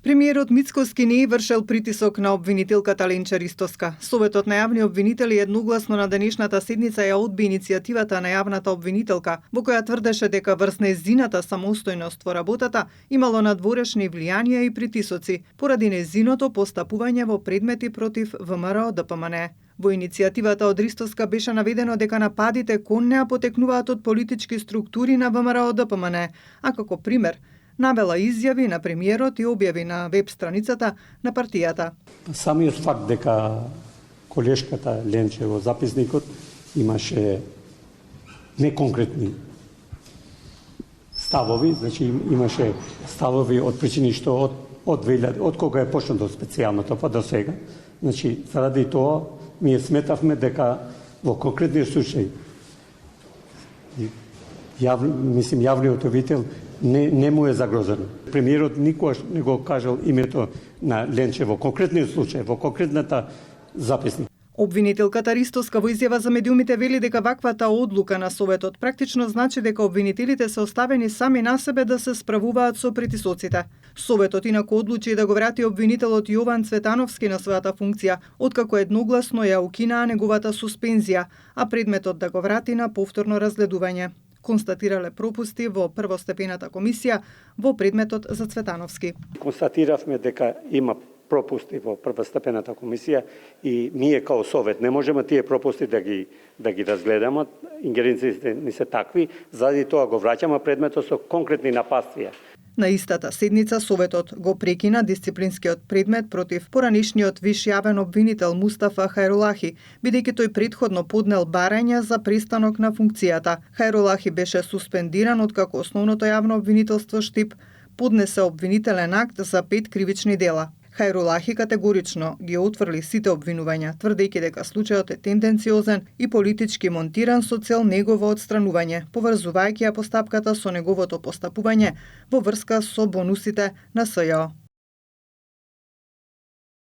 Премиерот Мицкоски не вршел притисок на обвинителката Ленча Ристоска. Советот на јавни обвинители едногласно на денешната седница ја одби иницијативата на јавната обвинителка, во која тврдеше дека врз нејзината самостојност во работата имало надворешни влијанија и притисоци поради нејзиното постапување во предмети против ВМРО ДПМН. Во иницијативата од Ристоска беше наведено дека нападите кон неа потекнуваат од политички структури на ВМРО ДПМН, а како пример навела изјави на премиерот и објави на веб страницата на партијата. Самиот факт дека колешката Ленче во записникот имаше неконкретни ставови, значи имаше ставови од причини што од кога е почнато специјалното па до сега. Значи заради тоа ние сметавме дека во конкретниот случај јавниот обвинител не му е загрозено. Премиерот никогаш не го кажал името на Ленче во конкретниот случај, во конкретната записник. Обвинителката Ристоска во изјава за медиумите вели дека ваквата одлука на Советот практично значи дека обвинителите се оставени сами на себе да се справуваат со притисоците. Советот инаку одлучи да го врати обвинителот Јован Цветановски на својата функција, откако едногласно ја укинаа неговата суспензија, а предметот да го врати на повторно разгледување. Констатирале пропусти во првостепената комисија во предметот за Цветановски. Констатиравме дека има пропусти во првостепената комисија и ние као Совет не можеме тие пропусти да ги разгледаме. Ингеренциите не се такви, заради тоа го враќаме предметот со конкретни нападствија. На истата седница Советот го прекина дисциплинскиот предмет против поранешниот виш јавен обвинител Мустафа Хајрулахи, бидејќи тој претходно поднел барање за престанок на функцијата. Хајрулахи беше суспендиран откако основното јавно обвинителство Штип поднесе обвинителен акт за 5 кривични дела. Хајрулахи категорично ги отфрли сите обвинувања, тврдејќи дека случајот е тенденциозен и политички монтиран со цел негово отстранување, поврзувајќи ја постапката со неговото постапување во врска со бонусите на СЈО.